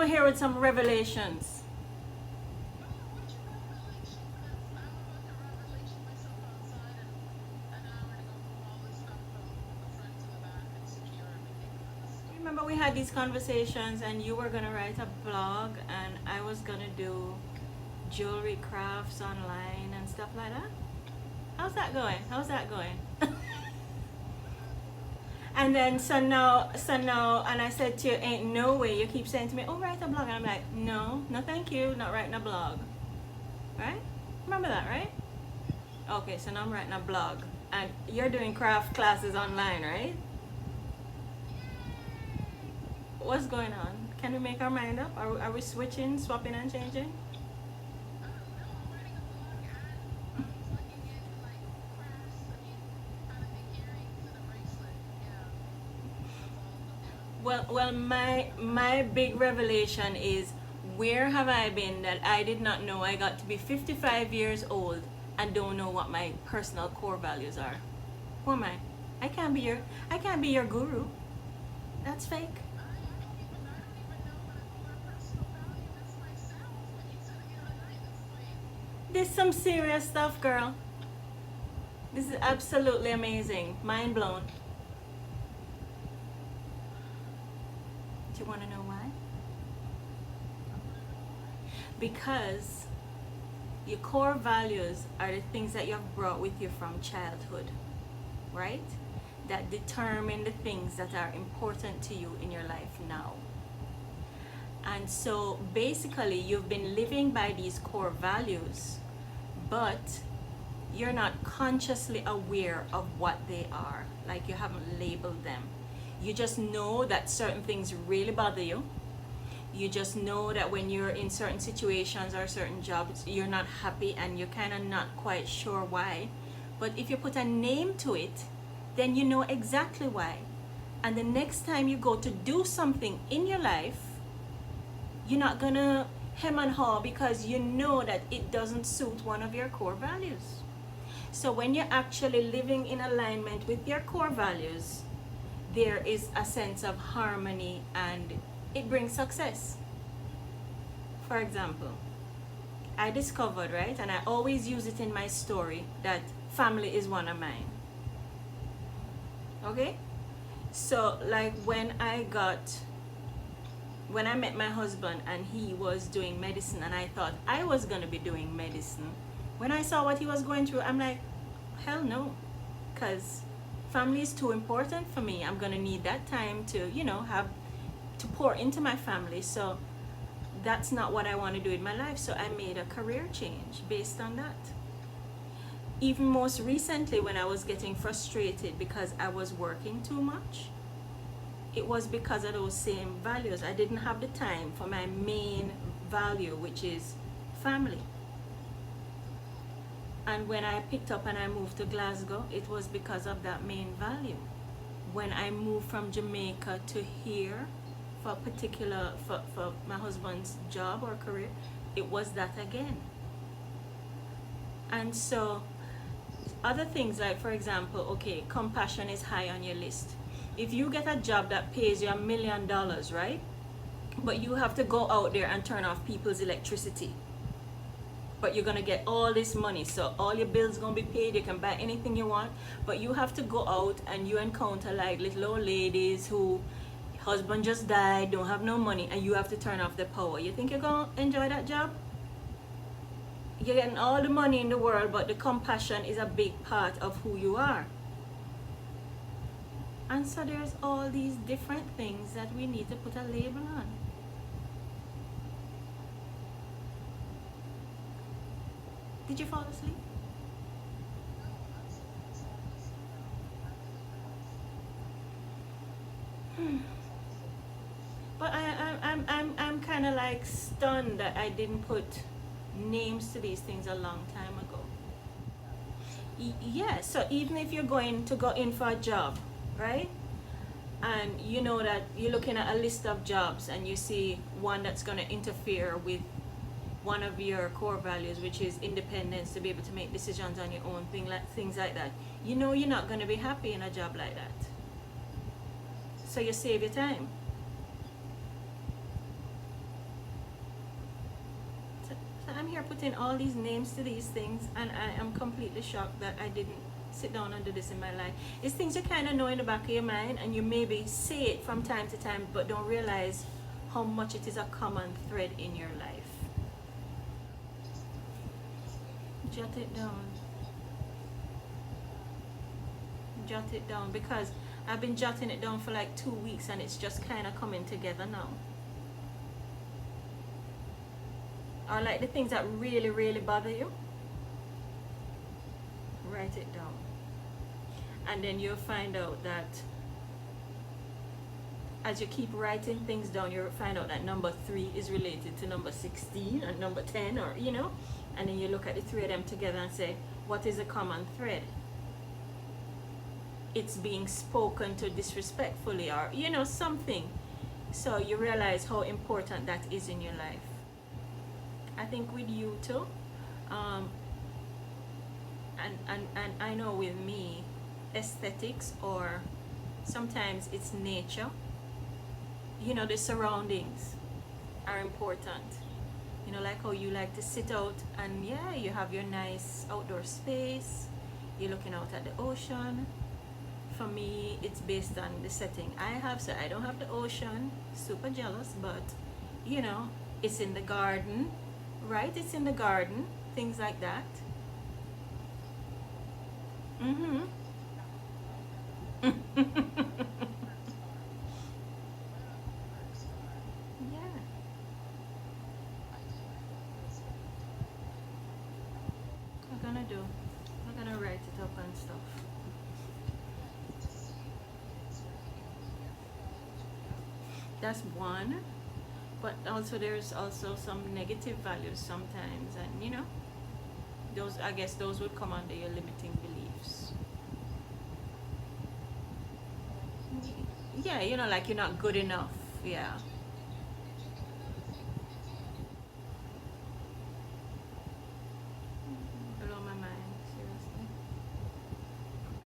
over here with some revelations. Remember we had these conversations and you were gonna write a blog and I was gonna do jewelry crafts online and stuff like that? How's that going? How's that going? And then so now, and I said to you, ain't no way. You keep saying to me, oh, write a blog. And I'm like, no, no thank you, not writing a blog. Right? Remember that, right? Okay, so now I'm writing a blog. And you're doing craft classes online, right? What's going on? Can we make our mind up? Are we switching, swapping and changing? Well, my big revelation is where have I been that I did not know I got to be 55 years old and don't know what my personal core values are. Who am I? I can't be your guru. That's fake. This is some serious stuff, girl. This is absolutely amazing. Mind blown. Do you want to know why? Because your core values are the things that you have brought with you from childhood, right? That determine the things that are important to you in your life now. And so basically you've been living by these core values, but you're not consciously aware of what they are. Like you haven't labeled them. You just know that certain things really bother you. You just know that when you're in certain situations or certain jobs, you're not happy and you're kind of not quite sure why. But if you put a name to it, then you know exactly why. And the next time you go to do something in your life, you're not gonna hem and haw because you know that it doesn't suit one of your core values. So when you're actually living in alignment with your core values, there is a sense of harmony and it brings success. For example, I discovered, right, and I always use it in my story, that family is one of mine. Okay? So like when I met my husband and he was doing medicine and I thought I was going to be doing medicine, when I saw what he was going through, I'm like, hell no, because family is too important for me. I'm going to need that time to, have to pour into my family. So that's not what I want to do in my life. So I made a career change based on that. Even most recently, when I was getting frustrated because I was working too much, it was because of those same values. I didn't have the time for my main value, which is family. And when I picked up and I moved to Glasgow, it was because of that main value. When I moved from Jamaica to here for my husband's job or career, it was that again. And so other things, like for example, okay, compassion is high on your list. If you get a job that pays you $1 million, right? But you have to go out there and turn off people's electricity. But you're gonna get all this money, so all your bills gonna be paid, you can buy anything you want, but you have to go out and you encounter like little old ladies who husband just died, don't have no money, and you have to turn off the power. You think you're gonna enjoy that job? You're getting all the money in the world, but the compassion is a big part of who you are. And so there's all these different things that we need to put a label on. Did you fall asleep? But I'm kind of like stunned that I didn't put names to these things a long time ago. Yeah, so even if you're going to go in for a job, right? And you know that you're looking at a list of jobs and you see one that's going to interfere with one of your core values, which is independence, to be able to make decisions on your own, things like that. You know you're not going to be happy in a job like that. So you save your time. I'm here putting all these names to these things, and I am completely shocked that I didn't sit down and do this in my life. It's things you kind of know in the back of your mind, and you maybe say it from time to time, but don't realize how much it is a common thread in your life. Jot it down. Jot it down, because I've been jotting it down for like 2 weeks, and it's just kind of coming together now. Or like the things that really, really bother you, write it down. And then you'll find out that as you keep writing things down, you'll find out that number 3 is related to number 16 and number 10, or you know, and then you look at the 3 of them together and say, what is a common thread? It's being spoken to disrespectfully, or you know, something. So you realize how important that is in your life. I think with you too, and I know with me, aesthetics, or sometimes it's nature, you know, the surroundings are important. You know, like how you like to sit out, and yeah, you have your nice outdoor space, you're looking out at the ocean. For me, it's based on the setting I have. So I don't have the ocean, super jealous, but you know, it's in the garden, right? It's in the garden, things like that. Yeah. I'm gonna do. I'm gonna write it up and stuff. That's one. But also there's also some negative values sometimes, and you know, those, I guess those would come under your limiting beliefs. Yeah, you know, like you're not good enough. Yeah.